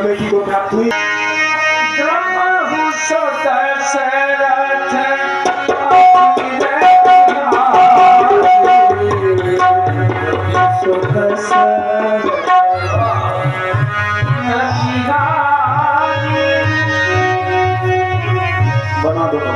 बेटी को प्राप्त हुई। बना दो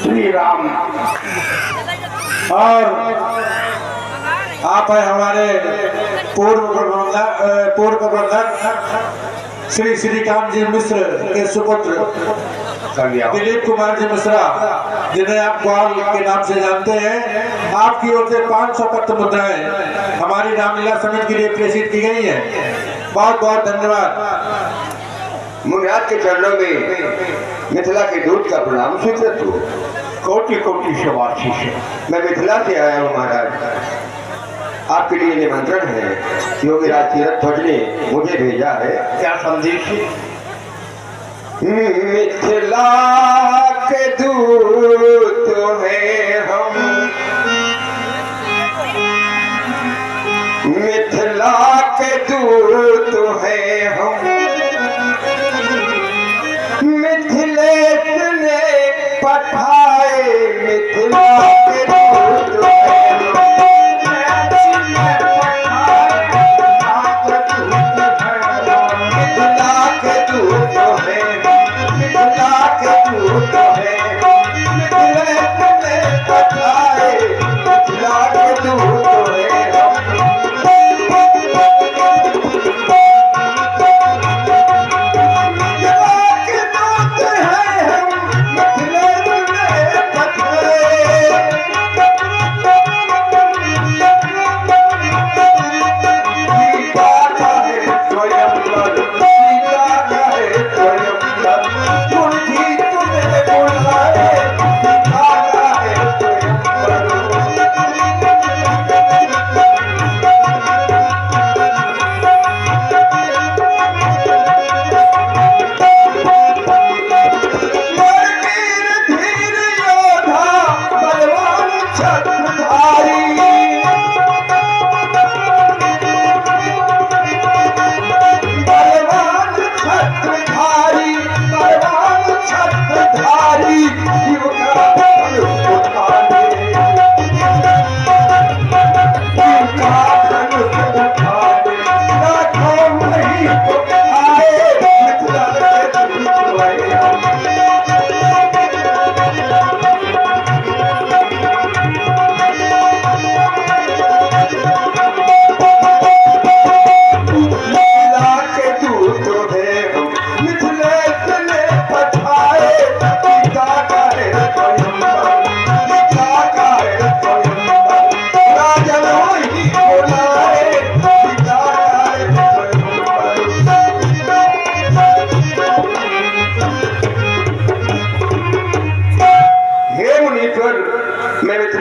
श्री राम। और आप है हमारे पूर्व प्रबंधक श्री श्रीकांत जी मिश्र के सुपुत्र दिलीप कुमार जी मिश्रा, जिन्हें आप ग्वाल के नाम से जानते हैं। आपकी ओर से 500 पत्र मुद्राएं हमारी रामलीला समिति के लिए प्रेषित की गई हैं। बहुत बहुत धन्यवाद। मुनिराज के चरणों में मिथिला के दूत का प्रणाम स्वीकृत हो। कोटि कोटि शबाशीष है। मैं मिथिला से आया हूँ महाराज। आपके लिए निमंत्रण है। योगीराज तीरथ ध्वज ने मुझे भेजा है। क्या संदेश है? मिथिला के दूत हैं हम, मिथिला के दूत हैं हम, मिथिलेश ने पठाए मिथिला के दूत हैं हम, मिथिला के दूत हैं, मिथिला के दूत हैं,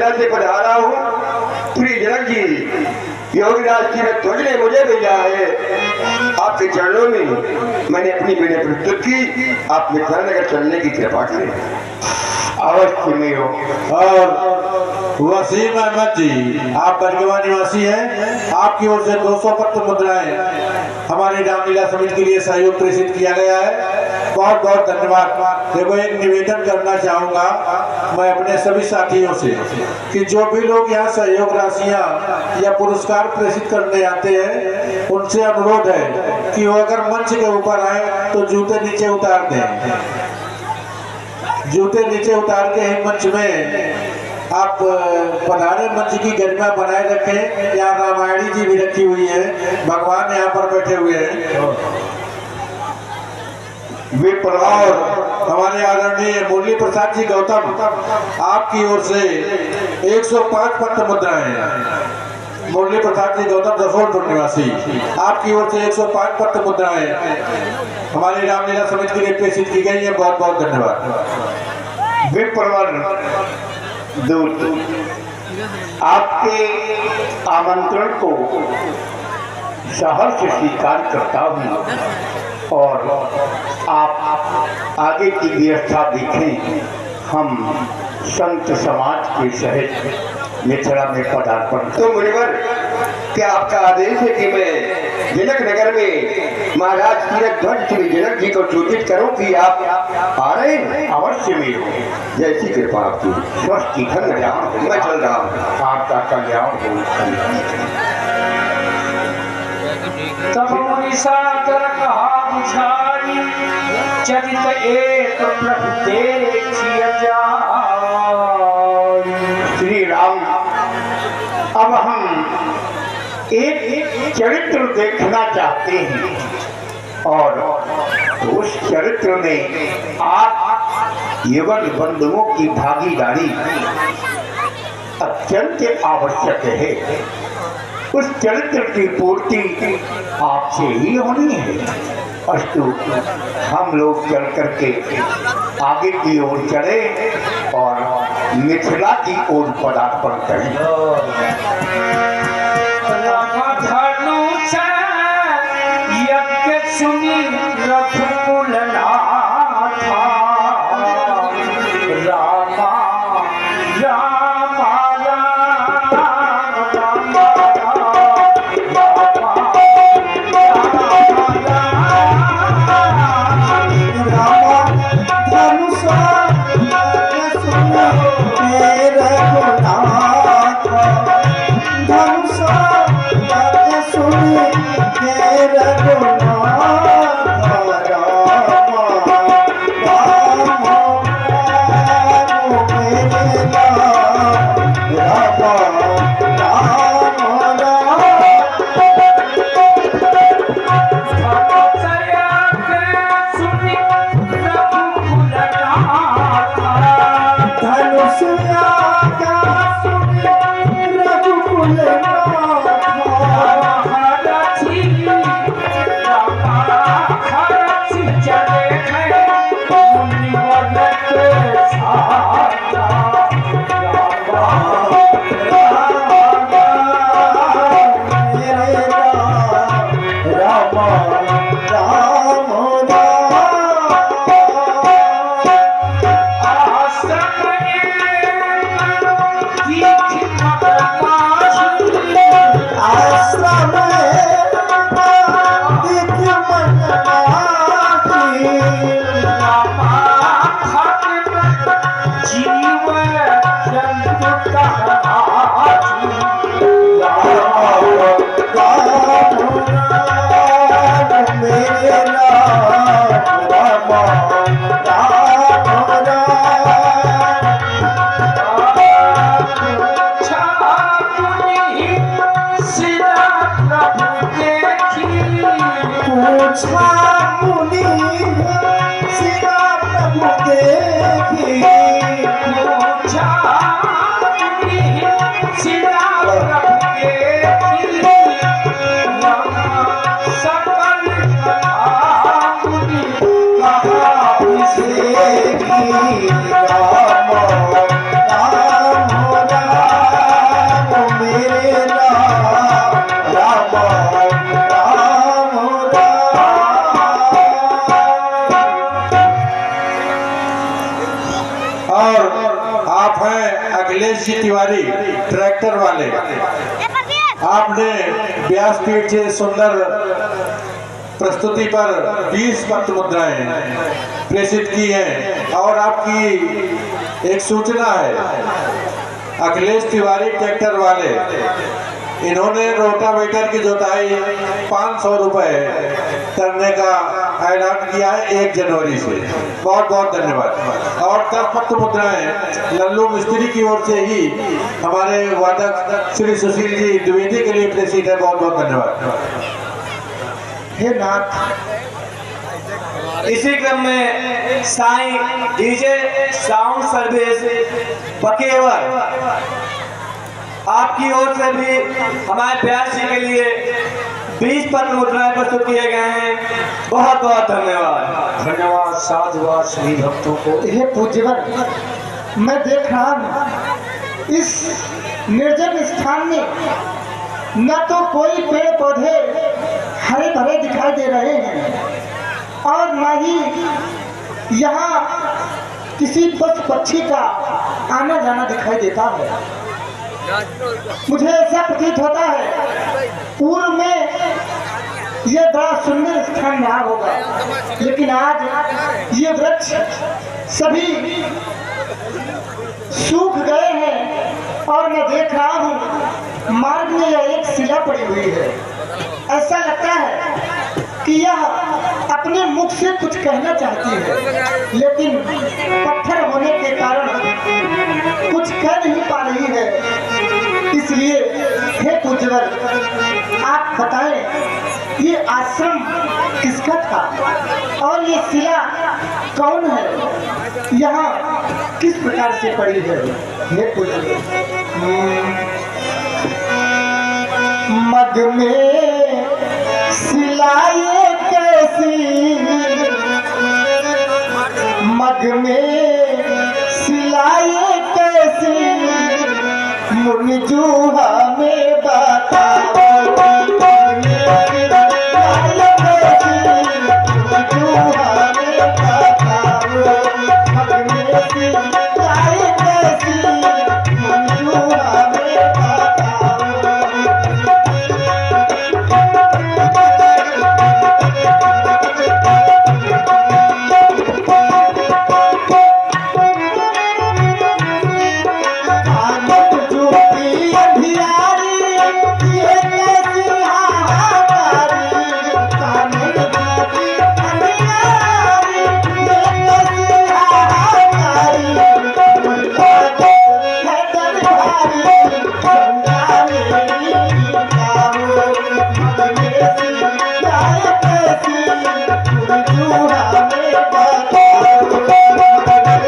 मिथिला से पधारा हूँ। श्री जनक जी, योगीराज तीरथ ध्वज ने मुझे भेजा है। आपके चरणों में मैंने अपनी मैंने प्रस्तुत की। आप मिथिला नगर चलने की कृपा करें। अवश्य में हो। और वसीम अहमद जी, आप बरगवा निवासी हैं। आपकी ओर से 200 पत्र मुद्राएं हमारी रामलीला समिति के लिए सहयोग प्रेषित किया गया है। बहुत बहुत धन्यवाद। देखो, एक निवेदन करना चाहूंगा मैं अपने सभी साथियों से कि जो भी लोग यहाँ सहयोग राशियां या पुरस्कार प्रेषित करने आते हैं, उनसे अनुरोध है कि वो अगर मंच के ऊपर आए तो जूते नीचे उतार दें। जूते नीचे उतार के ही मंच में आप पधारे, मंच की गरिमा बनाए रखें। यहाँ रामायणी जी भी रखी हुई है, भगवान यहाँ पर बैठे हुए हैं। विप्र और हमारे आदरणीय मुरली प्रसाद जी गौतम, आपकी ओर से 105 पत्र मुद्राएं। मुरली प्रसाद जी गौतम रसोलपुर निवासी, आपकी ओर से 105 पत्र मुद्राएं हमारी रामलीला समिति के लिए प्रेषित की गई है। बहुत बहुत धन्यवाद। विप्रवर दूत, आपके आमंत्रण को सहर्ष स्वीकार करता हूँ और आप आगे की व्यवस्था देखें। हम संत समाज के सहित मिथिला में पदार्पण। तो मुनिवर, क्या आपका आदेश है कि मैं जनक नगर में महाराज तीरथ ध्वज श्री जनक जी को सूचित करूं कि आप आ रहे हैं? अवश्य में हो। जैसी कृपा आपकी। स्वस्थ धन्यवाद। मैं चल रहा हूँ। आपका कल्याण हो। तब मुनि सादर कहा बुझाई, चरित एक प्रभु देखिए जाई। श्री राम, अब हम एक चरित्र देखना चाहते हैं और उस चरित्र में आप युगल बंधुओं की भागीदारी अत्यंत आवश्यक है। उस चरित्र की पूर्ति आपसे ही होनी है। अस्तु, हम लोग चल करके आगे की ओर चले और मिथिला की ओर पदार्पण करें। धनुष यज्ञ सुनी रघुकुल नाथा, रामा रामा मैं अखिलेश जी तिवारी ट्रैक्टर वाले, आपने व्यासपीठ से सुंदर प्रस्तुति पर 20 पत्र मुद्राएं प्रेषित की हैं और आपकी एक सूचना है। अखिलेश तिवारी ट्रैक्टर वाले, इन्होंने रोटावेटर की जोताई 500 रुपए करने का ऐलान किया है 1 जनवरी से। बहुत बहुत धन्यवाद। और 10 पत्र मुद्राएं लल्लू मिस्त्री की ओर से ही हमारे वादक श्री सुशील जी द्विवेदी के लिए प्रेषित है। बहुत बहुत धन्यवाद। हे नाथ, इसी क्रम में Sai DJ sound service Bakewar आपकी ओर से भी हमारे व्यास जी के लिए 20 पत्र मुद्राएं प्रस्तुत किए गए हैं। बहुत बहुत धन्यवाद। धन्यवाद साधुवाद सभी भक्तों को। हे पूज्यवर, मैं देख रहा हूँ इस निर्जन स्थान में न तो कोई पेड़ पौधे हरे भरे दिखाई दे रहे हैं और न ही यहाँ किसी पशु पक्षी का आना जाना दिखाई देता है। मुझे ऐसा प्रतीत होता है पूर्व में यह बड़ा सुंदर स्थान रहा होगा, लेकिन आज ये वृक्ष सभी सूख गए हैं और मैं देख रहा हूँ मार्ग में यह एक शिला पड़ी हुई है। ऐसा लगता है कि यह अपने मुख से कुछ कहना चाहती है, लेकिन पत्थर होने के कारण कुछ कह नहीं पा रही है। इसलिए हे पूज्यवर, आप बताएं ये आश्रम किसका था और ये शिला कौन है, यहाँ किस प्रकार से पड़ी है। हे पूज्यवर, मग में सिलाए कैसी, मग में सिलाए कैसी, मुरझूहा में बताओ। मग में सिलाए कैसी, मुरझूहा में बताओ। मग में सिलाए कैसी, मुरझूहा में बताओ।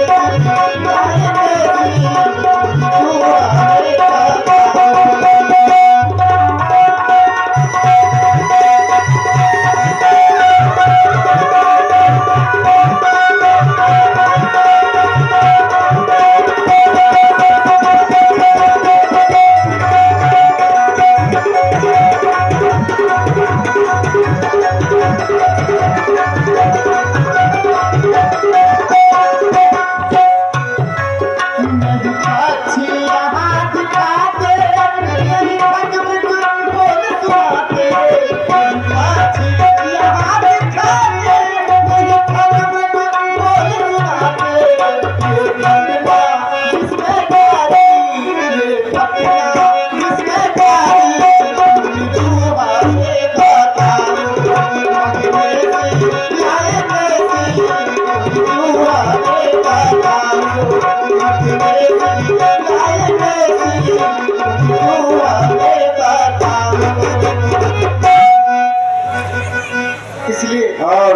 और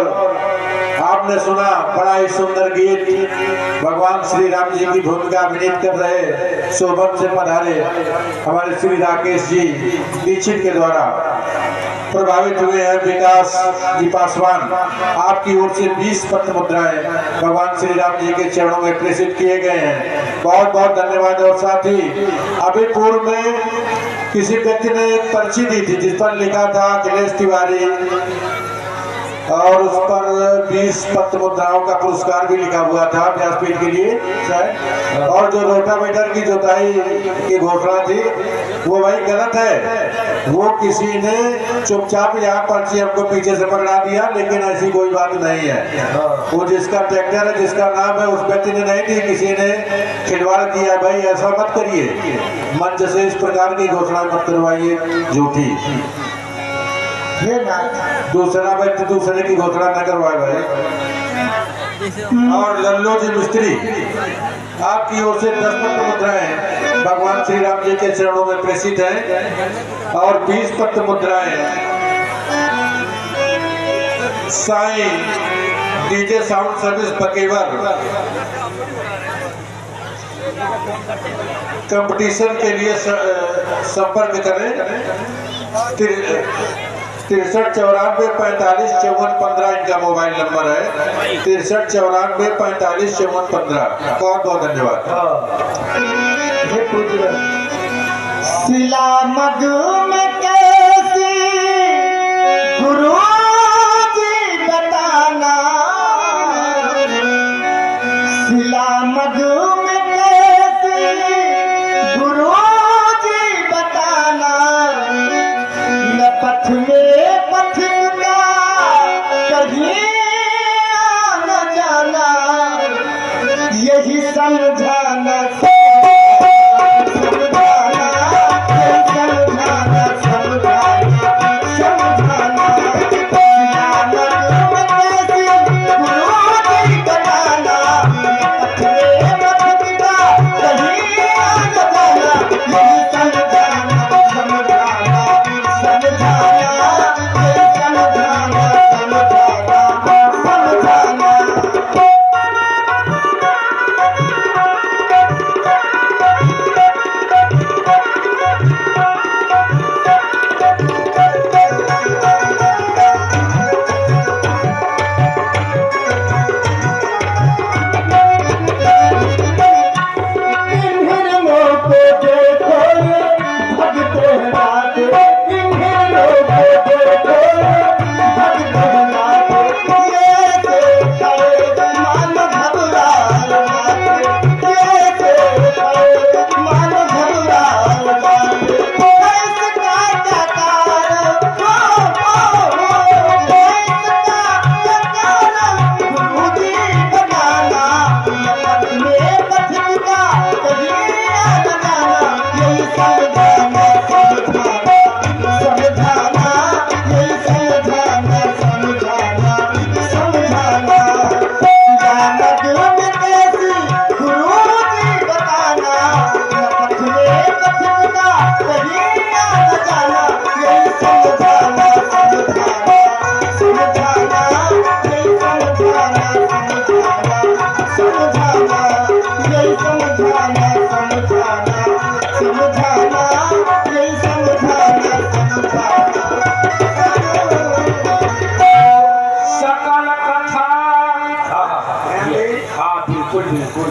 आपने सुना बड़ा ही सुंदर गीत, भगवान श्री राम जी की भूमिका अभिनीत कर रहे शोभन से पधारे हमारे श्री राकेश जी दीक्षित के द्वारा प्रभावित हुए हैं विकास जी पासवान। आपकी ओर से 20 पत्र मुद्राएं भगवान श्री राम जी के चरणों में प्रेषित किए गए हैं। बहुत बहुत धन्यवाद। और साथ ही अभी पूर्व में किसी व्यक्ति ने एक पर्ची दी थी जिस पर लिखा था अखिलेश तिवारी और उस पर 20 पत्र मुद्राओं का पुरस्कार भी लिखा हुआ था व्यासपीठ के लिए शायद। और जो रोटावेटर की जोताई की घोषणा थी वो भाई गलत है, वो किसी ने चुपचाप यहाँ पर्ची हमको पीछे से पकड़ा दिया, लेकिन ऐसी कोई बात नहीं है। वो जिसका ट्रैक्टर है, जिसका नाम है, उस व्यक्ति ने नहीं दी, किसी ने खिलवाड़ किया। भाई ऐसा मत करिए, मंच से इस प्रकार की घोषणा मत करवाइए झूठी। दूसरा व्यक्ति दूसरे की घोषणा न करवाए भाई। और लल्लो जी मिस्त्री, आपकी ओर से 10 पत्र मुद्राएं भगवान श्री राम जी के चरणों में प्रेषित हैं और 20 पत्र मुद्राएं Sai DJ sound service Bakewar competition के लिए संपर्क करें। 63 94 45 54 15 इनका मोबाइल नंबर है। 63 94 45 54 15। बहुत बहुत धन्यवाद। सिला मधु में कैसी गुरु जी बताना, सिला मधु में कैसी गुरु जी बताना, न पथ में पथिका कहीं आना जाना, यही समझाना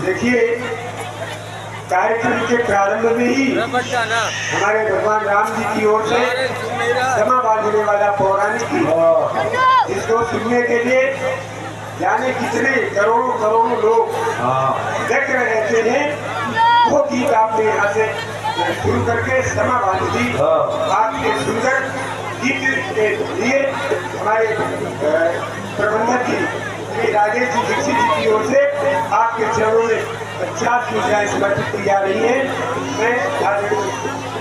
देखिए, कार्यक्रम के प्रारंभ में ही हमारे भगवान राम जी की ओर से क्षमा बांधने वाला पौराणिक गीत, जिसको सुनने के लिए जाने कितने करोड़ों करोड़ों लोग देख रहते हैं, वो गीत आपने यहाँ से शुरू करके क्षमा बांध दी। आपके सुंदर गीत के लिए हमारे प्रबंधक जी श्री राजेश जी दीक्षित जी की ओर से आपके चरणों में 50 मुद्राएं समर्पित की जा रही है। मैं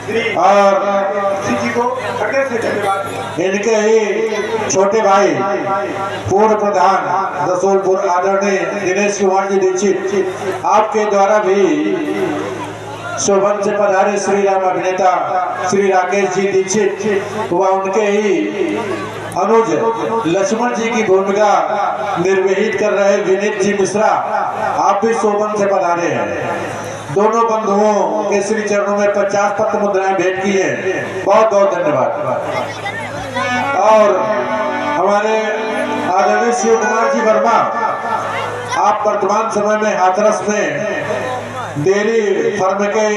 श्री जी को हृदय से धन्यवाद। इनके ही छोटे भाई पूर्व प्रधान रसूलपुर आदरणीय दिनेश कुमार जी दीक्षित, आपके द्वारा भी शोभन से पधारे श्री राम अभिनेता श्री राकेश जी दीक्षित व उनके ही अनुज लक्ष्मण जी की भूमिका निर्वहित कर रहे विनीत जी मिश्रा, आप भी शोभन से पधारे हैं। दोनों बंधुओं के श्री चरणों में 50 पत्र मुद्राएं भेंट की हैं। बहुत बहुत धन्यवाद। और हमारे आदरणीय शिव कुमार जी वर्मा, आप वर्तमान समय में हाथरस में डेयरी फर्म के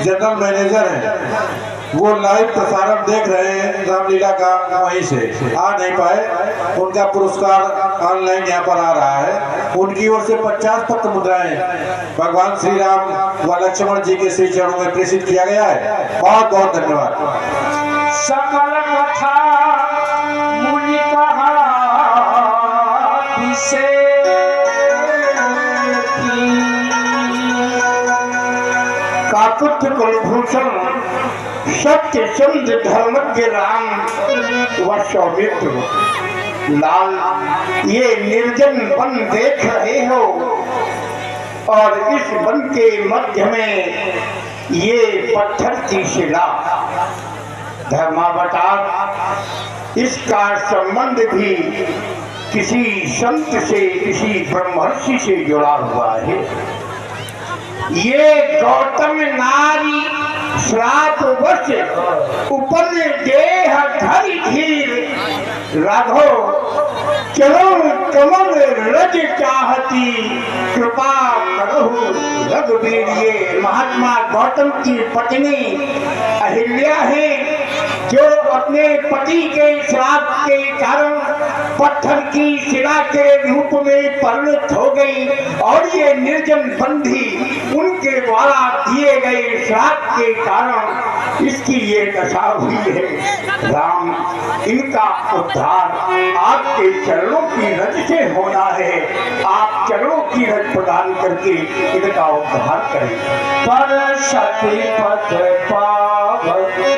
जनरल मैनेजर हैं। वो लाइव प्रसारण देख रहे हैं रामलीला का, वहीं से आ नहीं पाए। उनका पुरस्कार ऑनलाइन यहाँ पर आ रहा है। उनकी ओर से 50 पत्र मुद्राएं भगवान श्री राम व लक्ष्मण जी के श्री चरणों में प्रेषित किया गया है। बहुत बहुत धन्यवाद। सकल कथा मुनि कहा काकुत्थ कुलभूषण सत्य चंद्र धर्मज्ञ राम व सौमित्र लाल, ये निर्जन वन देख रहे हो और इस वन के मध्य में ये पत्थर की शिला धर्मावतार, इसका संबंध भी किसी संत से, किसी ब्रह्मर्षि से जुड़ा हुआ है। ये गौतम नारी श्राप वश उपन देह धरि धीर राघो चरण कमल रज चाहती कृपा करहु रघुवीर। ये महात्मा गौतम की पत्नी अहिल्या है, जो अपने पति के श्राप के कारण पत्थर की शिला के रूप में परिणत हो गई और ये निर्जन बंधी उनके द्वारा दिए गए श्राप के कारण इसकी ये दशा हुई है। राम, इनका उद्धार आपके चरणों की रज से होना है। आप चरणों की रज प्रदान करके इनका उद्धार करें। पर सती पद पावन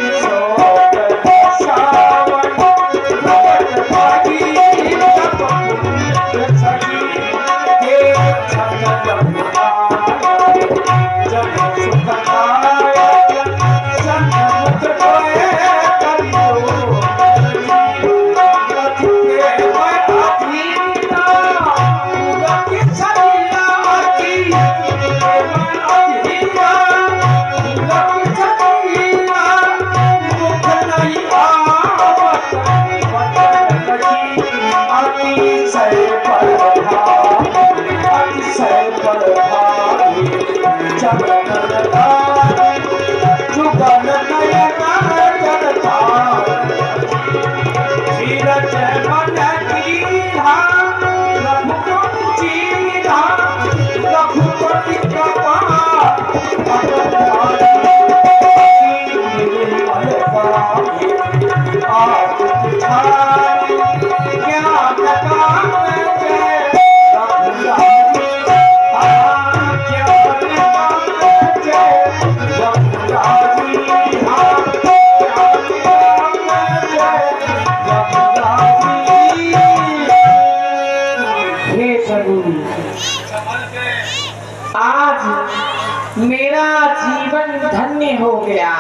आज मेरा जीवन धन्य हो गया।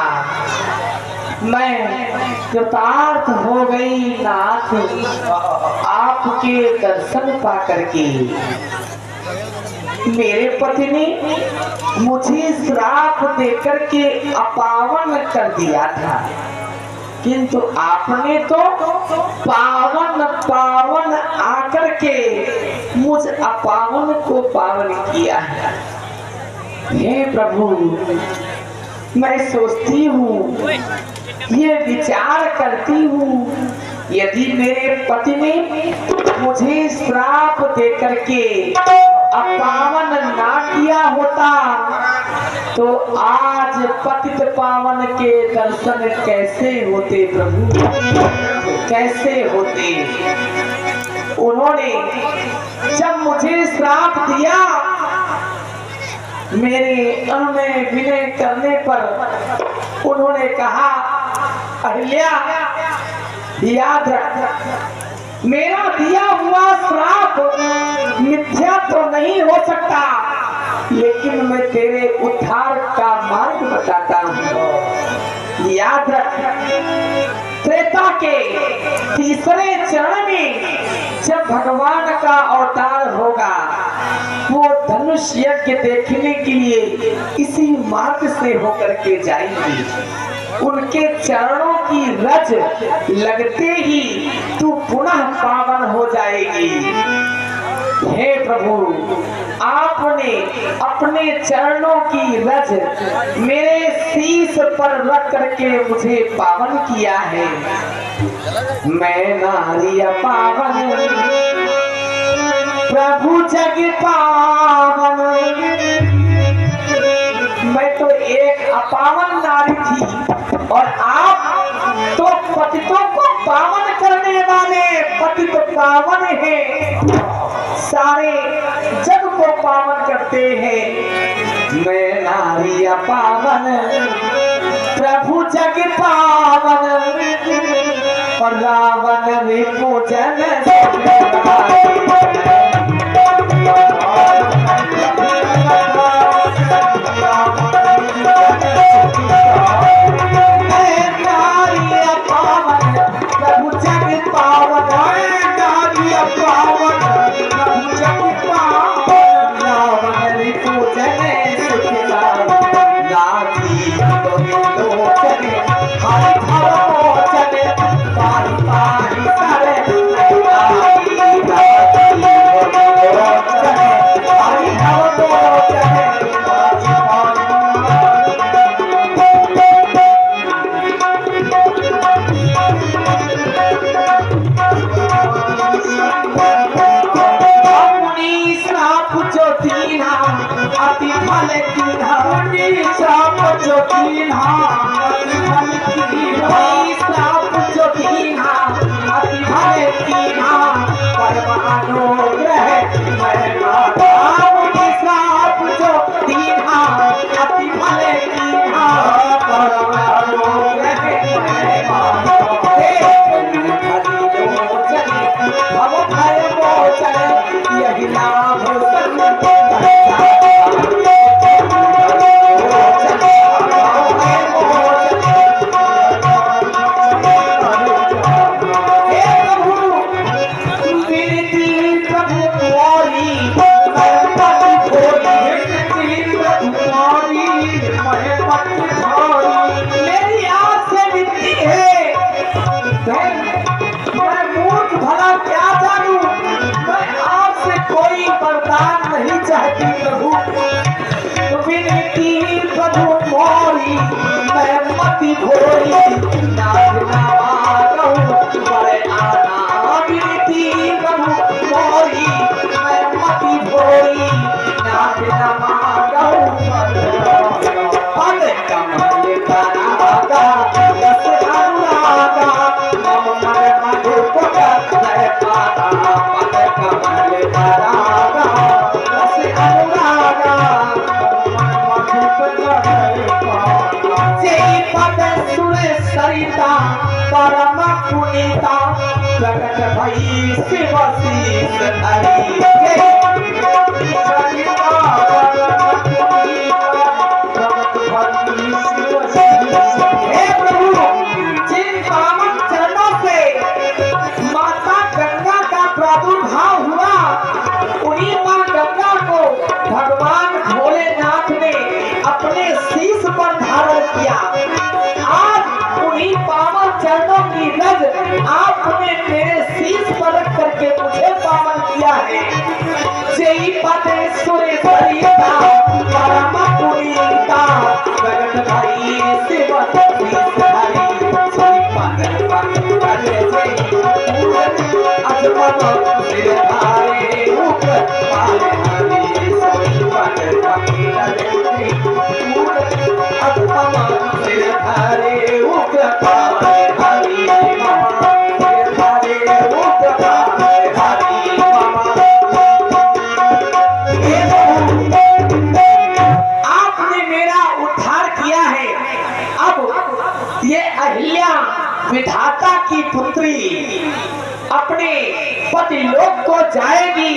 मैं कृतार्थ हो गई नाथ आपके दर्शन पा करके। मेरे पति ने मुझे श्राप देकर के अपावन कर दिया था, किंतु आपने तो पावन पावन आकर के मुझ अपावन को पावन किया है। हे प्रभु, मैं सोचती हूँ, ये विचार करती हूँ, यदि मेरे पति ने मुझे श्राप देकर के अपावन ना किया होता तो आज पतित पावन के दर्शन कैसे होते प्रभु, कैसे होते। उन्होंने जब मुझे श्राप दिया, मेरे में विनय करने पर उन्होंने कहा, अहिल्या याद रख, मेरा दिया हुआ श्राप मिथ्या तो नहीं हो सकता, लेकिन मैं तेरे उद्धार का मार्ग बताता हूँ। याद रख, त्रेता के तीसरे चरण में जब भगवान का अवतार होगा, वो धनुष यज्ञ देखने के लिए इसी मार्ग से होकर के जाएंगे। उनके चरणों की रज लगते ही तू पुनः पावन हो जाएगी। हे प्रभु, आपने अपने चरणों की रज मेरे शीश पर रख करके मुझे पावन किया है। मैं नारी पावन प्रभु जग पावन। मैं तो एक अपावन नारी थी और आप तो पतितों को पावन करने वाले पतित पावन हैं, सारे जग को पावन करते हैं। मैं नारी पावन प्रभु जग पावन और रावण में पूजन परम पुनीता प्रकट भई शिव शीस धरी। हे प्रभु, जिन पावन चरणों से माता गंगा का प्रादुर्भाव हुआ, उन्हीं मां गंगा को भगवान भोलेनाथ ने अपने शीश पर धारण किया। आज उन्हीं पावन चरणों की रज आपने मेरे शीश पर रख करके मुझे पावन किया है। जय पते सुरेश्वरीता परम पुनीता प्रगट भई शिव शीस धरी। जय पते पते अजमन सिर धारे मुख पाले हरि। जय पते पते अजमन सिर धारे मुख पाले हरि। विधाता की पुत्री अपने पति लोक को जाएगी।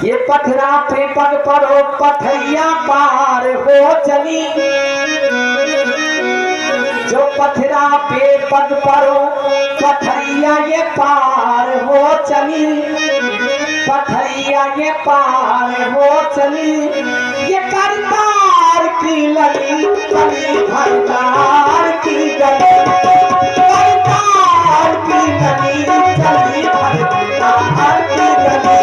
ये पथरा पे पग परो पथरिया पार हो चली। जो पथरा पे पग परो पथरिया ये पार हो चली। पथरिया ये पार हो चली। ये करतार की लगी चली भरतार की गली। करतार की गली चली भरतार की गली।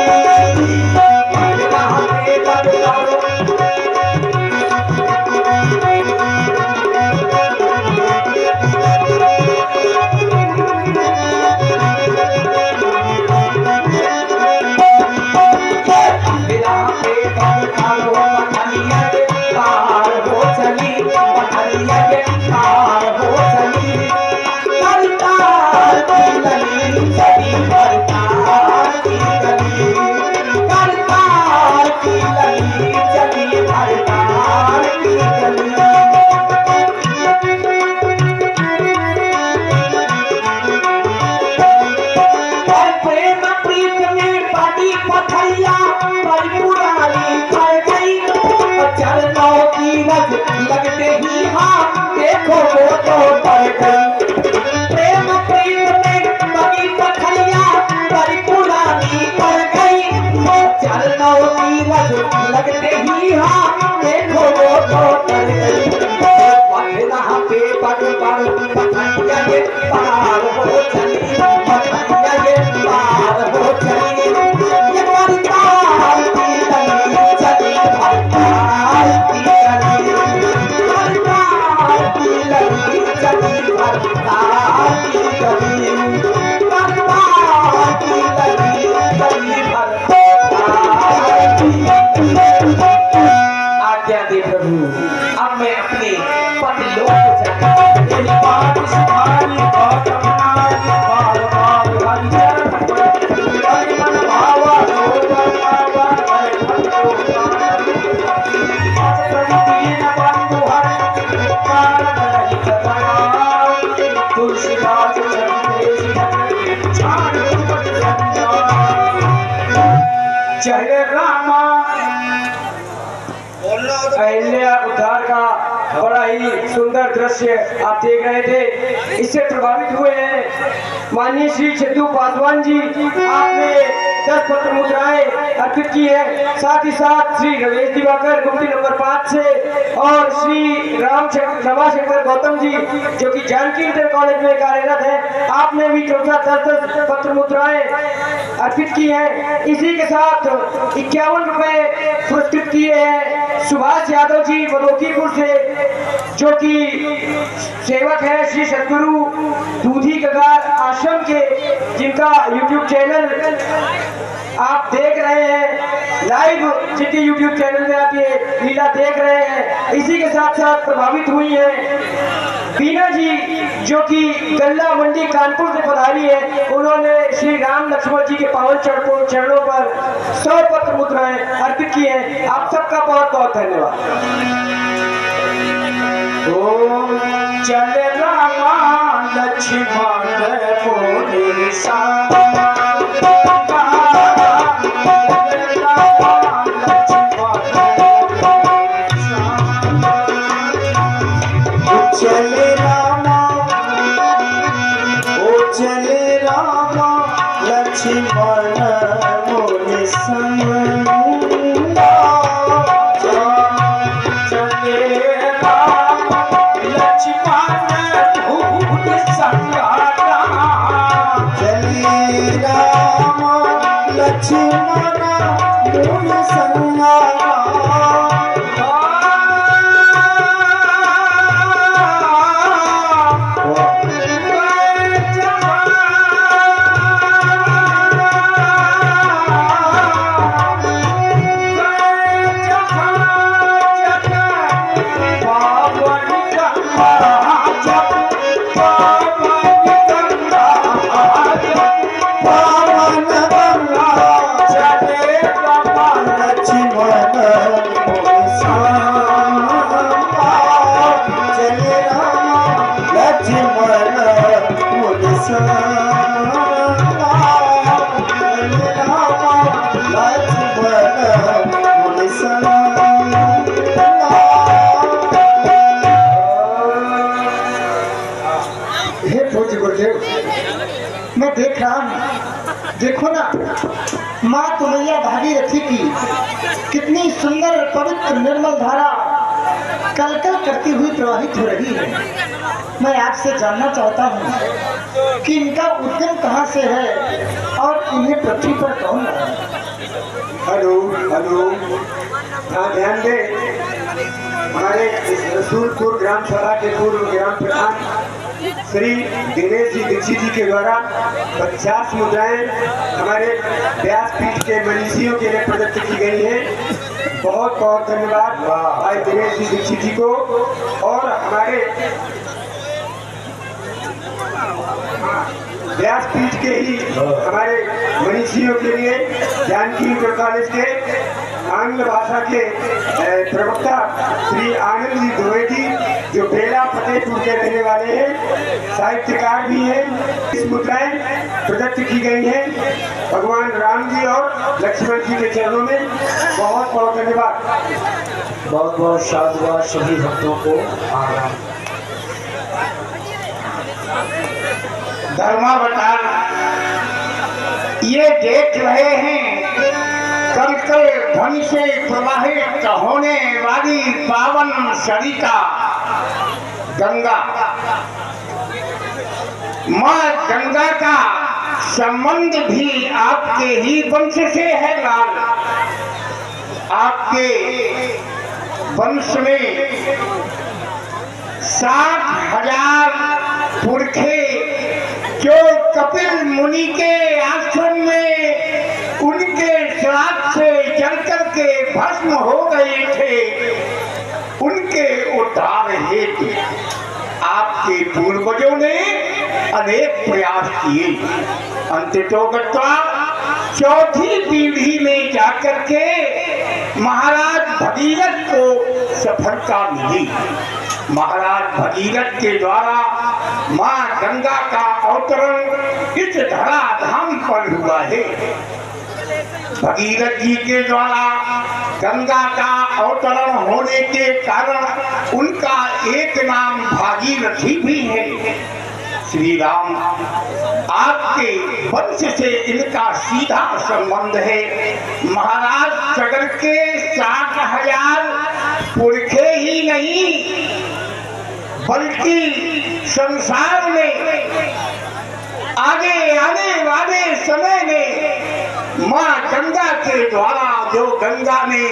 लगते ही हाँ देखो वो तो डर गई। प्रेम प्रीत में बनी पथरिया पर पुरानी पड़ गई। चलना लगते ही हाँ देखो वो तो डर गई। पटना पे पटना ये पार हो चली, पटना ये पार हो चली। ये परताल की गली चली, परताल की गली, परताल की गली चली, परताल की गली, परताल की गली चली, परताल की गली। आज्ञा दे प्रभु, अब मैं अपने पति लोक को जाता हूँ। तेरी बात सुहानी बहुत अपनानी, बार बार हरि चरण हरि मन भावा भावा हरि भक्तो दीन बंधु हरि कारण रहित दयाल। तुलसीदास चरणे छाड़ पट जंजाल। जय रामा। अहिल्या उद्धार का बड़ा ही सुंदर दृश्य आप देख रहे थे। इससे प्रभावित हुए हैं माननीय श्री छद्दू पासवान जी। आपने 10 पत्र मुद्राएं अर्पित की है। साथ ही साथ श्री रमेश दिवाकर गुमटी नंबर 5 से और श्री रमाशंकर गौतम जी जो कि जानकी इंटर कॉलेज में कार्यरत है, आपने भी 10 पत्र मुद्राएं अर्पित की है। इसी के साथ 51 रुपए पुरस्कृत किए हैं सुभाष यादव जी बदोकीपुर से, जो कि सेवक है श्री सदगुरु दूधी कगार आश्रम के, जिनका यूट्यूब चैनल आप देख रहे हैं लाइव, जिनके यूट्यूब चैनल में आप ये लीला देख रहे हैं। इसी के साथ साथ प्रभावित हुई है बीना जी जो कि गल्ला मंडी कानपुर से पधारी है। उन्होंने श्री राम लक्ष्मण जी के पावन चरणों पर 100 पत्र मुद्राएं अर्पित की है। आप सबका बहुत बहुत धन्यवाद। ओ चल रामा लक्ष्मण मोरे साथ, चले रामा ओ चले रामा लक्ष्मण मोरे संग, चले रामा लक्ष्मण भूल संगारा, चले रामा लक्ष्मण भूल संगारा। मैं देख रहा हूँ, देखो ना माँ तुमैया भागीरथी की कितनी सुंदर पवित्र निर्मल धारा कलकल करती हुई प्रवाहित हो रही है। मैं आपसे जानना चाहता हूँ कि इनका उद्गम कहाँ से है और इन्हें पृथ्वी पर कौन है। हेलो हेलो, हाँ ध्यान दे। हमारे रसूलपुर ग्राम सभा के पूर्व ग्राम प्रधान श्री दिनेश जी दीक्षित जी के द्वारा 50 मुद्राएं हमारे व्यासपीठ के मनीषियों के लिए प्रदत्त की गई है। बहुत बहुत धन्यवाद भाई दिनेश जी दीक्षित जी को। और हमारे व्यासपीठ के ही हमारे मनीषियों के लिए जानकी इंटर कॉलेज के आंग्ल भाषा के प्रवक्ता श्री आनंद जी द्विवेदी जो बेला फतेहपुर के रहने वाले हैं, साहित्यकार भी हैं। इस मुद्राएं प्रदत्त की गई हैं भगवान राम जी और लक्ष्मण जी के चरणों में। बहुत बहुत धन्यवाद। बहुत बहुत साधुवाद सभी भक्तों को आराम। धर्मावतार ये देख रहे हैं कल कल ध्वनि से प्रवाहित होने वाली पावन सरिता गंगा। माँ गंगा का संबंध भी आपके ही वंश से है लाल। आपके वंश में 60,000 पुरखे जो कपिल मुनि के आश्रम में उनके श्राप से जल करके भस्म हो गए थे, उनके उद्धार हेतु आपके पूर्वजों ने अनेक प्रयास किए। अंततोगत्वा चौथी पीढ़ी में जाकर के महाराज भगीरथ को सफलता मिली। महाराज भगीरथ के द्वारा माँ गंगा का अवतरण इस धराधाम पर हुआ है। भगीरथ जी के द्वारा गंगा का अवतरण होने के कारण उनका एक नाम भागीरथी भी है। श्री राम आपके वंश से इनका सीधा संबंध है। महाराज सगर के 60,000 पुरखे ही नहीं बल्कि संसार में आगे आने वाले समय में माँ गंगा के द्वारा जो गंगा में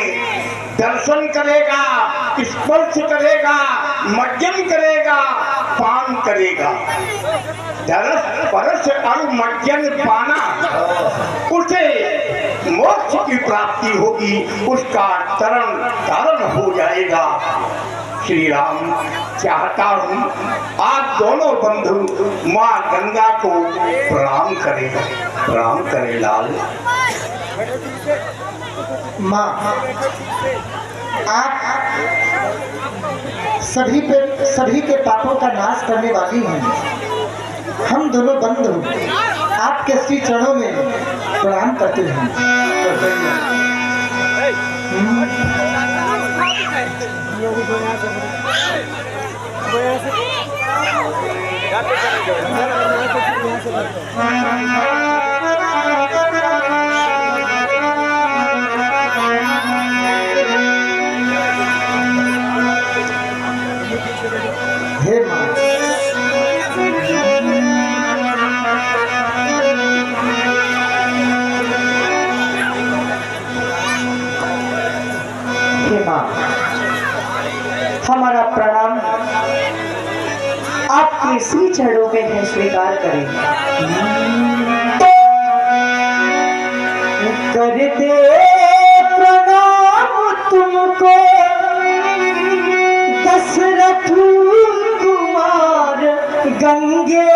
दर्शन करेगा, स्पर्श करेगा, मज्जन करेगा, पान करेगा, दरस परस और मज्जन पाना, उसे मोक्ष की प्राप्ति होगी, उसका तरण हो जाएगा। श्री राम चाहता हूँ आप दोनों बंधु माँ गंगा को प्रणाम करें, प्रणाम करें लाल। माँ आप सभी के पापों का नाश करने वाली हैं। हम दोनों बंधु आपके श्री चरणों में प्रणाम करते हैं। हे माँ हमारा प्रणाम आपके श्री चरणों में है, स्वीकार करें। करते प्रणाम तुमको दशरथ कुमार गंगे,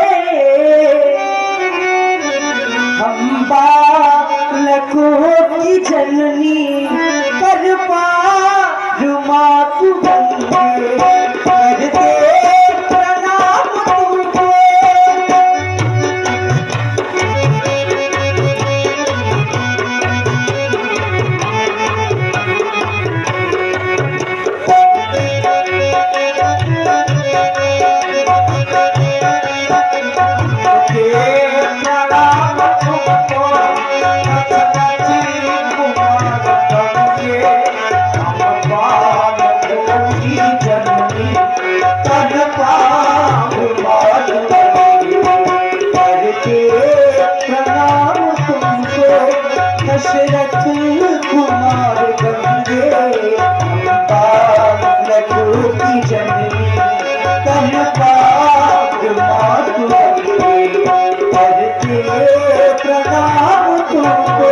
हम बालकों की जननी करपा मातु बंदे, करते प्रणाम तुमको। दशरथ कुमार गंगे, बालकों की जननी कनपाग मातु गंगे, करते प्रणाम तुमको।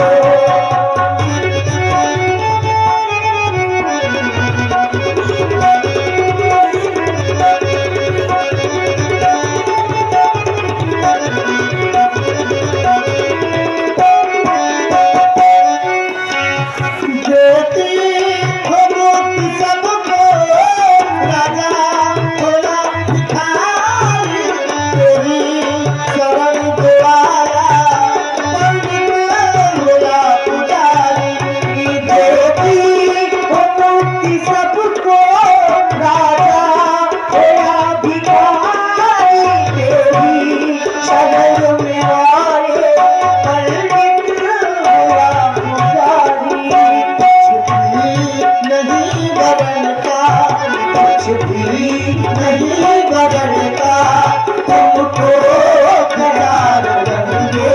सब नहीं बदलता तुमको करार देंगे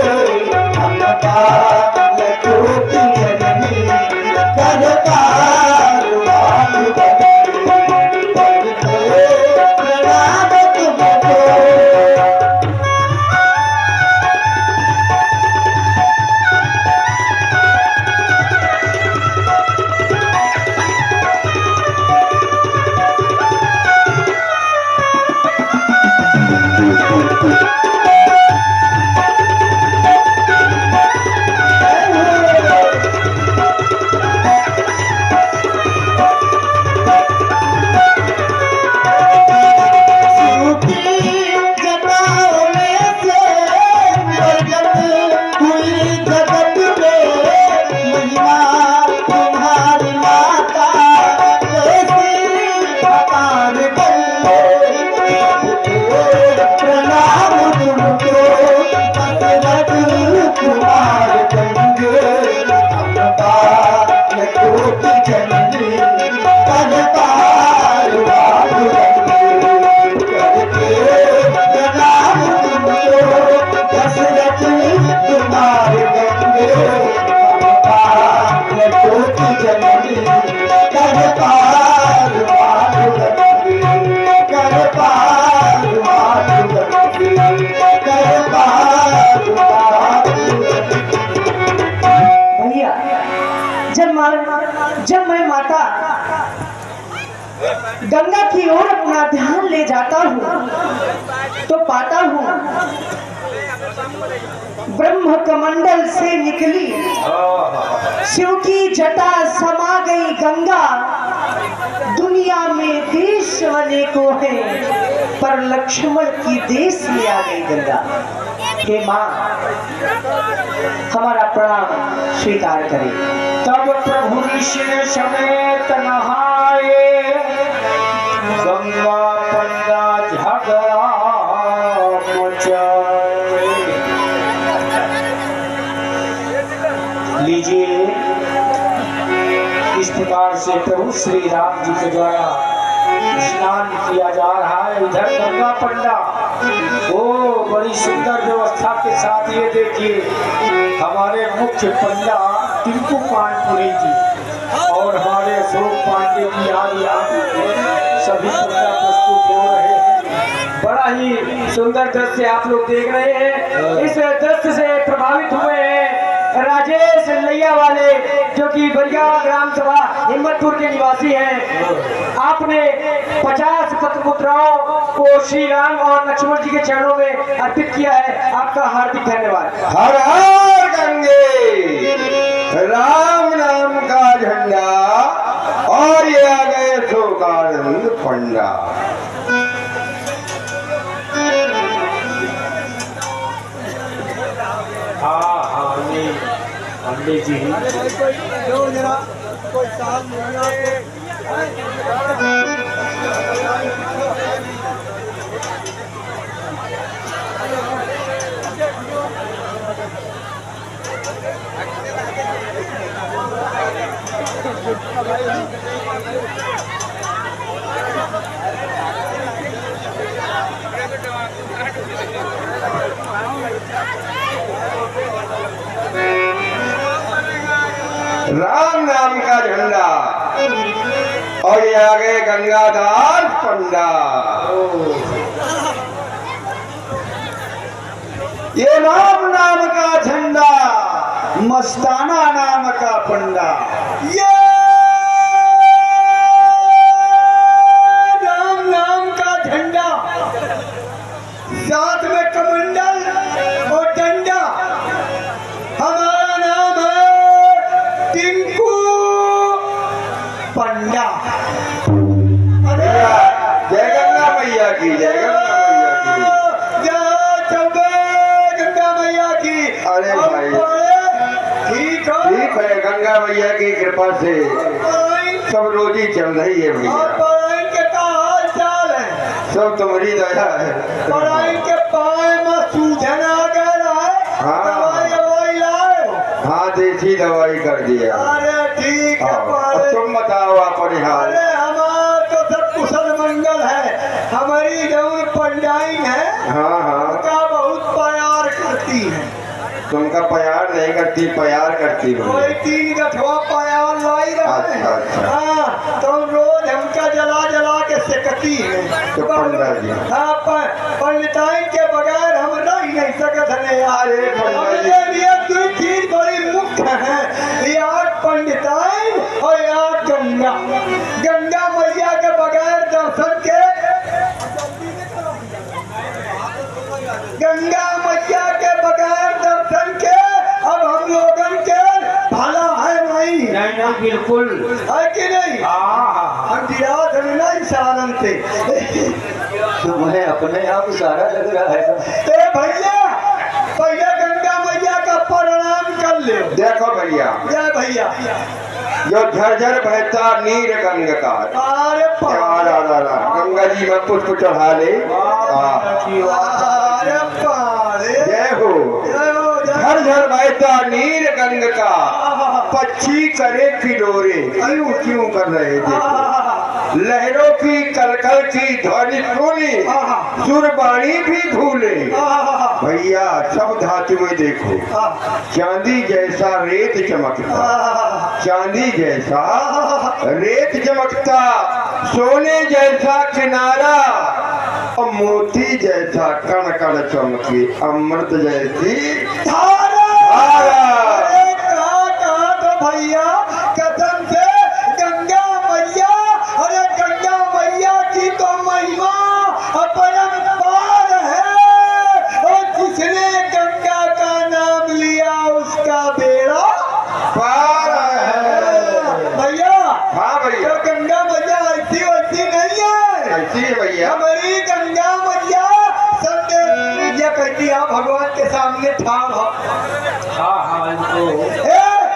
हम बालकों की जननी करतार बाल बनेंगे प्रणाम तुमको। जब मैं माता गंगा की ओर अपना ध्यान ले जाता हूँ तो पाता हूँ ब्रह्म कमंडल से निकली शिव की जटा समा गई गंगा। दुनिया में देश अनेकों हैं पर लक्ष्मण की देश में आ गई गंगा। हे माँ हमारा प्रणाम स्वीकार करें। तब प्रभु ऋषि समेत नहाए गंगा पंडा झगड़ा मचाए। लीजिए इस प्रकार से प्रभु श्री राम जी के द्वारा स्नान किया जा रहा है। इधर गंगा पंडा वो बड़ी सुंदर व्यवस्था के साथ, ये देखिए हमारे मुख्य पंडा टिंकू पानपुरी जी और हमारे अशोक पांडे जी आदि सभी पंडा प्रस्तुत हो रहे हैं। बड़ा ही सुंदर दृश्य आप लोग देख रहे हैं। इस दृश्य से प्रभावित हुए हैं राजेश लैया वाले जो कि बलिया ग्राम सभा हिम्मतपुर के निवासी हैं। आपने 50 पत्र मुद्राओं को श्री राम और लक्ष्मण जी के चरणों में अर्पित किया है। आपका हार्दिक धन्यवाद। हर हर गंगे राम नाम का झंडा और ये आ गए शोकानंद पंडा। पंडित जी राम नाम का झंडा और ये आ गए गंगादास पंडा। ये राम नाम का झंडा मस्ताना नाम का पंडा। ये राम नाम का झंडा साथ में कमंडल और डंडा। हमारा नाम है टिंकू पंडा। अरे जय गंगा मैया की, जय गंगा मैया की, जय चौबे गंगा मैया की। अरे भाई ठीक है, गंगा मैया की कृपा से सब रोजी चल रही है भैया। के का हाल चाल है? सब तुम्हारी दया है। के पाए में सूजन आ गया है। दवाई लाए? हाँ देसी दवाई कर दिया। अरे ठीक है। तुम बताओ अपने हाल। अरे हमारा तो सब कुशल मंगल है। हमारी जौन पंडाई है हाँ हाँ उनका बहुत प्यार करती है। तुमका प्यार नहीं करती, प्यार करती हो। कोई 3 गठवा प्यार लाई रहा है। अच्छा, अच्छा। हाँ तो रोज हमका जला जला के सेकती है। तो पंडा जी। हाँ पंडिताई के बगैर हम रह ही नहीं सकत है। अरे पंडा जी। हमारे लिए 2 चीज बड़ी मुख्य है, याद पंडिताई और याद गंगा। गंगा मैया के बगैर दर्शन के, गंगा मैया के बगैर दर्शन के अब हम लोगन के भला है नहीं। नहीं बिल्कुल है कि नहीं? हम गिरात हम नहीं सारन थे। तुम्हें अपने आप सारा लग रहा है। ए भैया पहले गंगा मैया का प्रणाम कर ले। देखो भैया, जय भैया। जो झरझर बहता नीर गंग का, अरे गंगा जी में पुष्प चढ़ा ले। अरे पारे जय हो। झरझर बहता नीर गंग का, पक्षी करे किलोरे। क्यों क्यों कर रहे देखो, लहरों की कलकल की ध्वनि सुनी, सुरबाणी भी भूले। भैया सब धातु में देखो, चांदी जैसा रेत चमकता, चांदी जैसा रेत चमकता, सोने जैसा किनारा और मोती जैसा कण कण चमके, अमृत जैसी धारा। अरे कहा तो भैया कसम से गंगा मैया, अरे गंगा मैया की तो महिमा अपरंपार है, और जिसने गंगा का नाम लिया उसका बेड़ा पार है। भैया। हाँ भैया। तो गंगा मैया ऐसी वैसी नहीं है। ऐसी है भैया। हमारी गंगा मैया संदेश ये कहती है भगवान के सामने ठाड़ हो।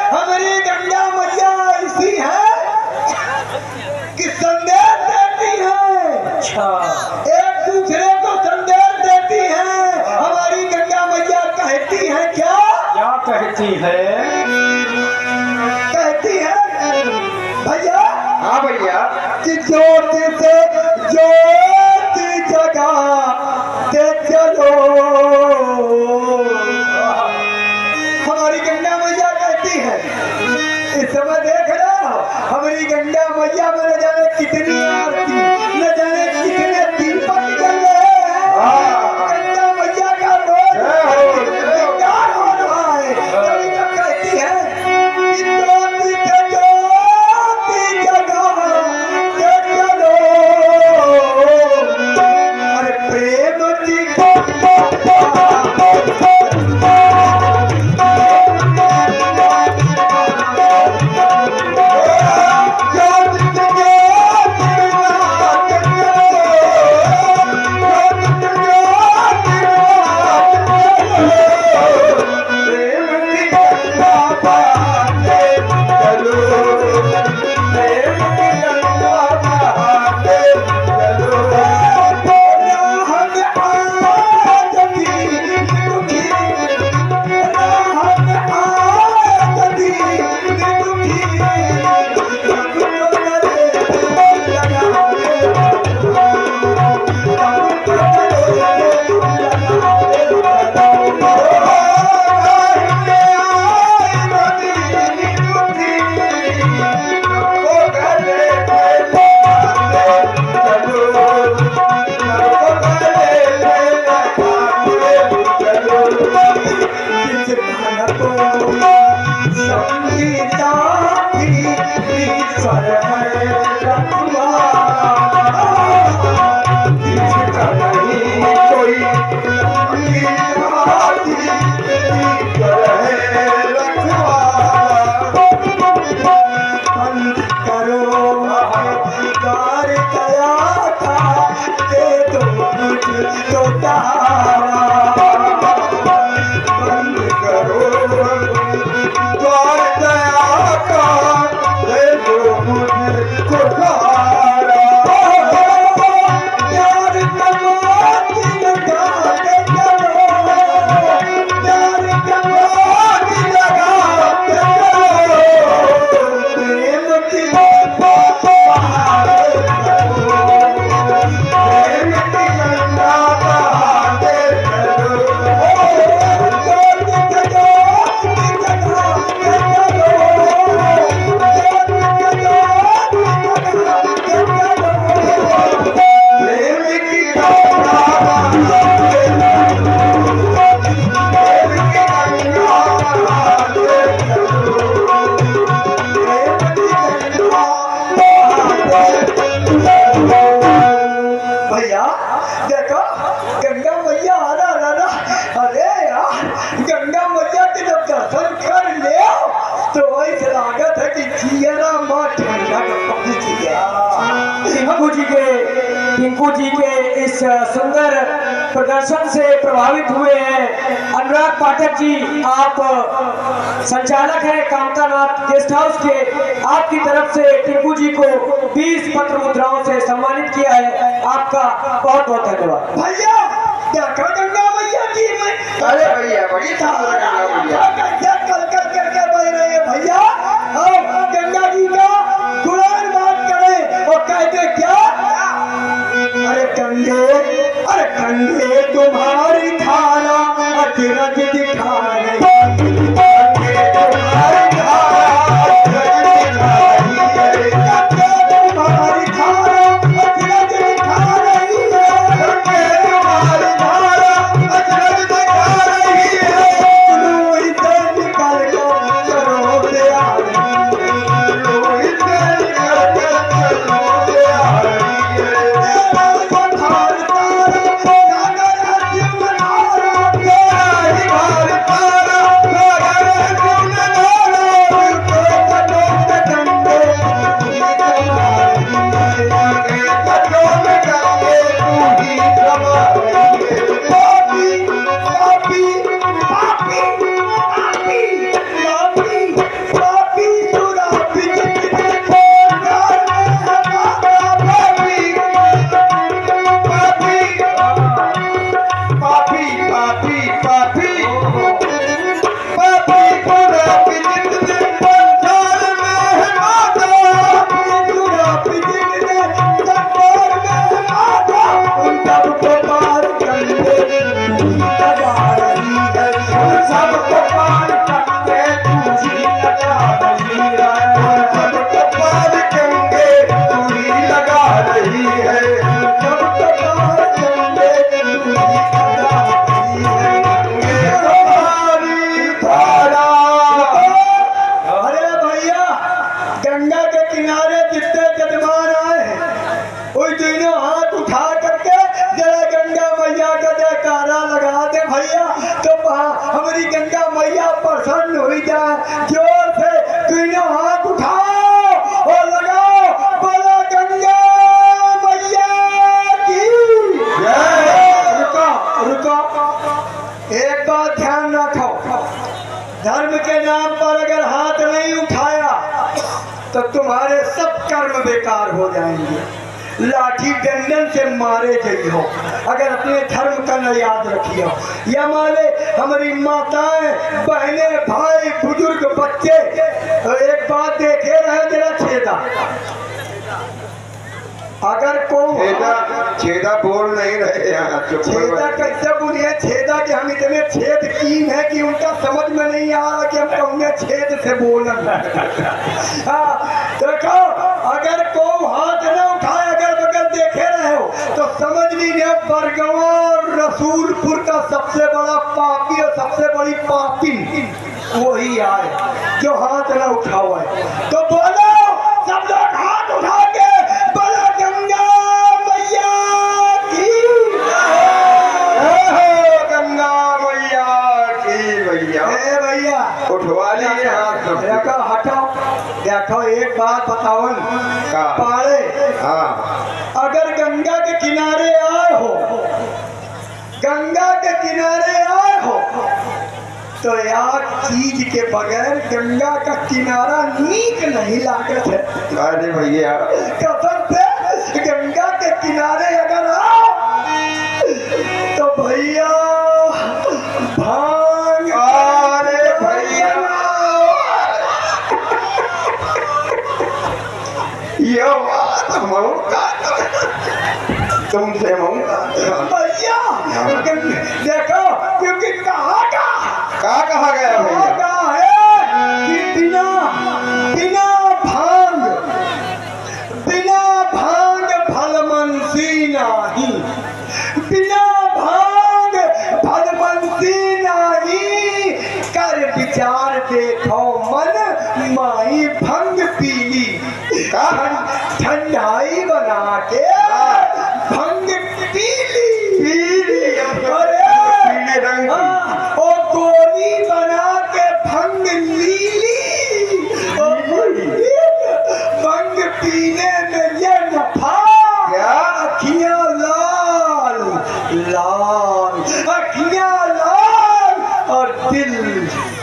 हमारी गंगा मैया ऐसी है कि संदेश देती है। अच्छा एक दूसरे को संदेश देती है। हमारी गंगा मैया कहती है क्या? क्या कहती है? कहती है भैया। हाँ भैया। कि ज्योति से ज्योति जगाते चलो। हमारी गंगा मैया कहती है, इस समय देख रहे हो हमारी गंगा मैया में न जाने कितनी आरती, न जाने कितने दीपक जल रहे हैं। गंगा मैया का रोज श्रृंगार हो रहा है। तभी तो कहती है कि ज्योति से ज्योति जगाते चलो। अरे प्रेम की देखो गंगा मैया आ रहा। अरे यार गंगा मैया के जब दर्शन कर ले तो ऐसा लागत है कि जियरा माँ ठंडा टिंकू जी के इस सुंदर प्रदर्शन से प्रभावित हुए हैं। अनुराग पाठक जी, आप संचालक हैं कामतानाथ गेस्ट हाउस के, आपकी तरफ से टिंकू जी को 20 पत्र मुद्राओं से सम्मानित किया है। आपका बहुत बहुत धन्यवाद। भैया देखो गंगा मैया की मैं, अरे भैया बड़ी कल करके बह रहे हैं भैया। गंगा जी का गुणगान बात करें और कहते क्या, अरे गंगे तुम्हारी धारा अजरज दिखा रही, हमारी गंगा मैया प्रसन्न हुई जाए। जोर से तीनों हाथ उठाओ और लगाओ बोलो गंगा मैया की जय। रुको एक बात ध्यान रखो, धर्म के नाम पर अगर हाथ नहीं उठाया तो तुम्हारे सब कर्म बेकार हो जाएंगे, लाठी डंडन से मारे गई हो। अगर अपने धर्म का न याद रखियो, या माले हमारी माताएं बहने भाई बुजुर्ग बच्चे एक बात देखे रहे जरा छेदा, अगर को छेदा बोल नहीं रहे यहाँ, छेदा कैसे बोलिए छेदा कि हम इतने छेद कीन है कि उनका समझ में नहीं आ रहा कि हम कहूँगे छेद से बोलना। देखो अगर को हाथ न उठाए अगर बगल देखे रहे हो तो समझ लीजिए बरगवा और रसूलपुर का सबसे बड़ा पापी और सबसे बड़ी पापी वही आए जो हाथ न उठा हुआ है। तो बोलो सब लोग हाथ उठा के बोलो गंगा मैया की गंगा मैया की। भैया उठवा लीजिए हाथ। देखो हटाओ, देखो एक बात बताओ पाड़े, अगर गंगा के किनारे आए हो, गंगा के किनारे आए हो तो यार चीज के बगैर गंगा का किनारा नीक नहीं लागत है। अरे भैया कसम से गंगा के किनारे अगर आओ तो भैया भांग, अरे भैया ये बात मऊका तुमसे मऊका भैया देखो क्योंकि कहा गया भैया कहा है कि बिना भांग फलमंसी नहीं, बिना भांग फलमंसी नहीं, कर विचार देखो मन माई भंग पीली, ठंडाई बना के भंग पीली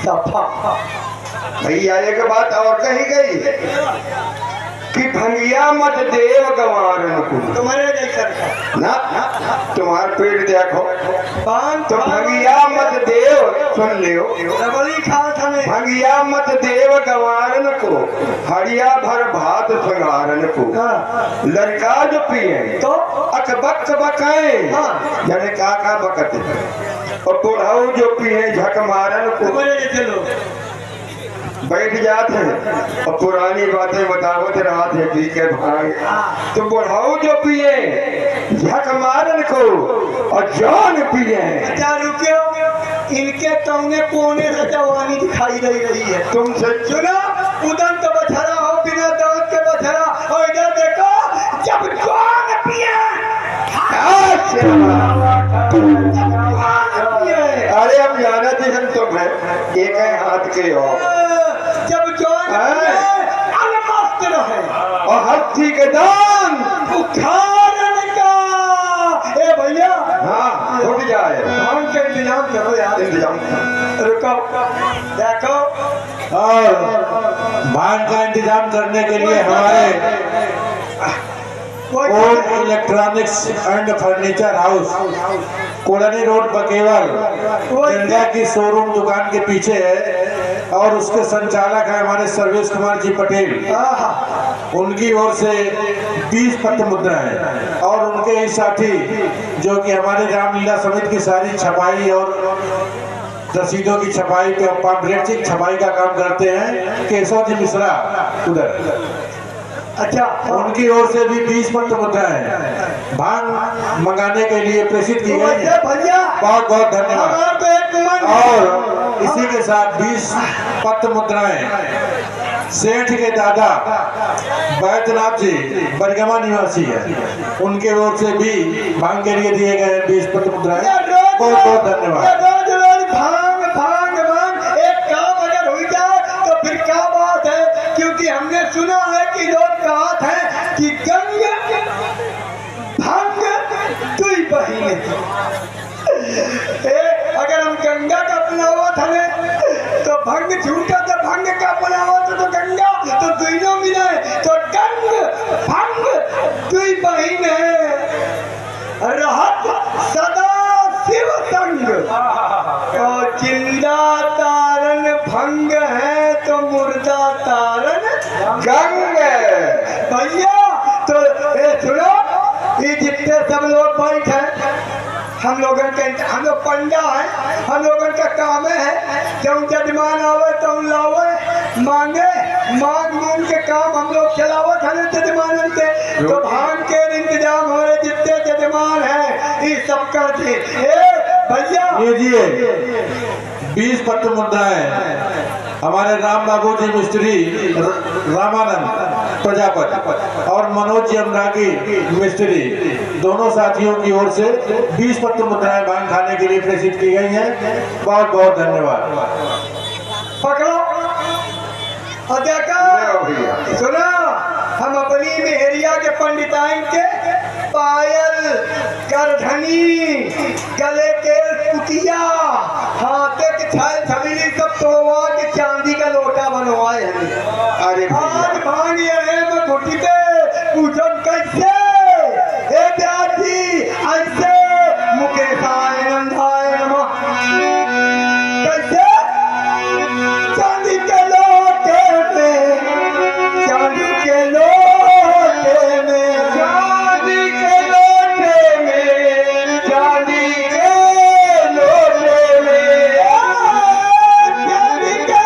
सफा। भैया एक बात और कही गई है कि भंगिया मत देव गंवारन को। तुम्हारे जैसा था। ना तुम्हार पेट देखो पान तो भंगिया मत देव, सुन लियो, रबड़ी खा था मैं। भंगिया मत देव गंवारन को, हड़िया भर भात संगारन को। हाँ। लड़का जो पिए तो अकबक बकाए, हाँ। जाने का बकते, और बुढ़ाऊ जो पिए झक मारन को। तुम्हारे जैसे लोग बैठ जाते हैं और पुरानी बातें बतावत रात है पी के भाग। तो बुढ़ाऊ जो पिए झक मारन को और जान पिए। अच्छा रुकियो, इनके कौने कोने से जवानी दिखाई दे रही है। तुमसे सुना, उदन तो बछड़ा हो बिना दांत के बछड़ा, और इधर देखो जब जवान पिए। अरे अब जाना थी हम तुम्हें एक हाथ के हो जब जवान अलमस्त रहे और हस्ती के दान उखाड़न का। ए भैया, हाँ उठ जाए। धान के इंतजाम करो यार। इंतजाम रुको, देखो और भांग का इंतजाम करने के लिए हमारे Om electronics and furniture house, Kolani road Bakewar, Ganga की शोरूम दुकान के पीछे है, और उसके संचालक है हमारे सर्वेश कुमार जी पटेल। उनकी ओर से 20 पत्र मुद्रा है, और उनके ही साथी जो कि हमारे रामलीला समिति की सारी छपाई और रसीदों की छपाई पे पॉम्पलेट की छपाई का काम करते हैं, केशव जी मिश्रा उधर। अच्छा, उनकी ओर से भी 20 पत्र मुद्राएं भांग मंगाने के लिए प्रेषित की गई है। भैया बहुत बहुत धन्यवाद। तो एक मन और इसी के साथ 20 पत्र मुद्राएं सेठ के दादा बैद्यनाथ जी बरगमा निवासी है, उनके ओर से भी भांग के लिए दिए गए 20 पत्र मुद्राएं। बहुत बहुत धन्यवाद। रोज रोज भांग भांग भांग, एक काम अगर हो जाए तो फिर क्या बात है, क्योंकि हमने सुना है कि लोग कहत है कि गंग भंग दुई बहिन। अगर हम गंगा का अपनावत हमें तो भंग झूठा, तो भंग का अपनावत तो गंगा, तो दोनों मिले तो गंग भंग दुई बहिन है, रहत सदा शिव संग, और जिंदा तारन भंग है तो मुर्दा तारन गंग। भैया तो सुनो, ये जितने सब लोग बैठे, हम लोग पंडा है, हम लोगों का काम है जब जजमान आवे तो लावे मांगे, मांग मूंग के काम हम लोग चलावत है जजमान से। तो भांग के इंतजाम हमारे जितने जजमान है ये सब करते। भैया लीजिए 20 पत्र मुद्राएं हमारे राम बाबू जी मिस्त्री रामानंद प्रजापति और मनोज जी अमरागी मिस्त्री, दोनों साथियों की ओर से 20 पत्र मुद्राएं भांग खाने के लिए प्रेषित की गई हैं। बहुत बहुत धन्यवाद। पकड़ो और देखो, सुना, हम अपनी मेहरिया के पंडिताइन के पायल, करधनी, गले के कुटिया, हाथे के छाल छबीली सब तोड़वा के चांदी का लोटा बनवाए हैं। अरे आज भांग ये है मैं घुटी पे पूछन कैसे, हे ब्याजी ऐसे मुकेश आए नंदाए नमः, कैसे चांदी के लोटे में, चांदी के लोटे में, चांदी के लोटे में, चांदी के लोटे में, चांदी के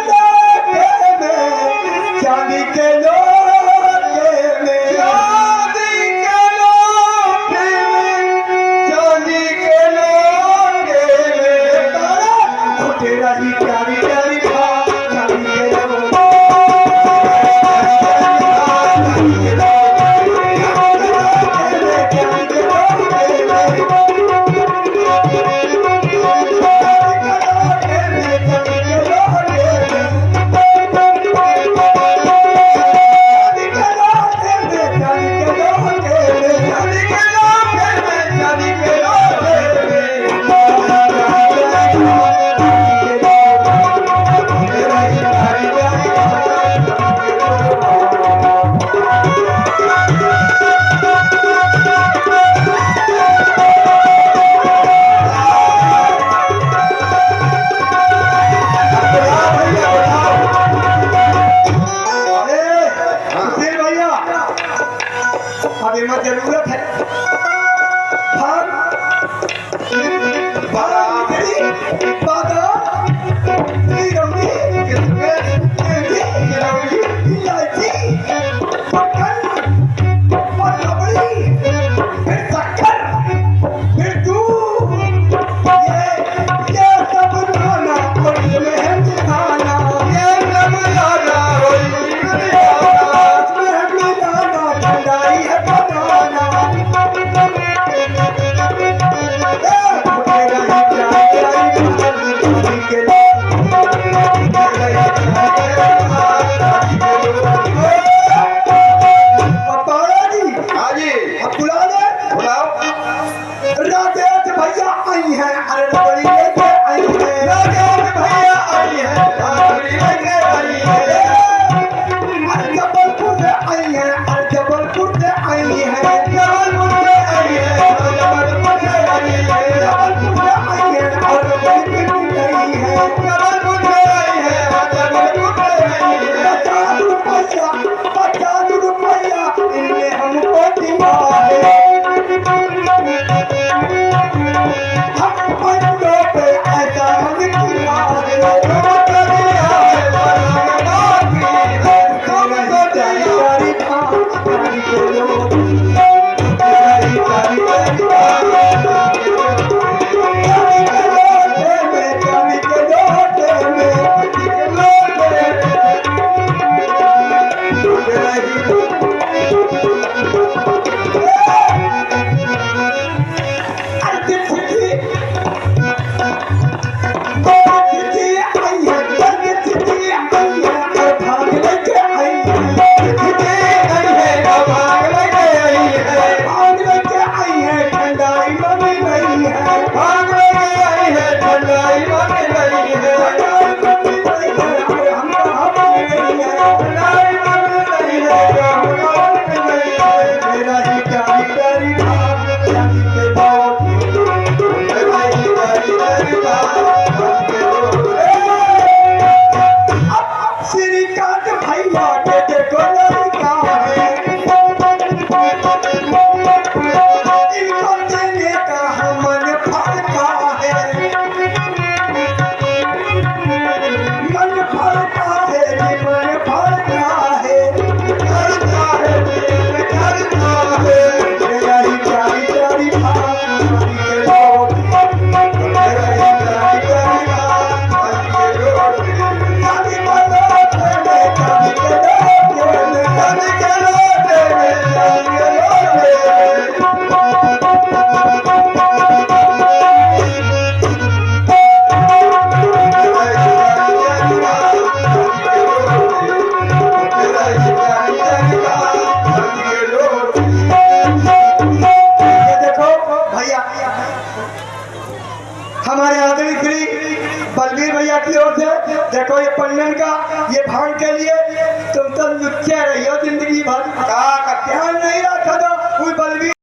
देखो ये पंडन का ये भांग के लिए तुम तो लुच्चे रही हो जिंदगी भर का ध्यान नहीं रखा तो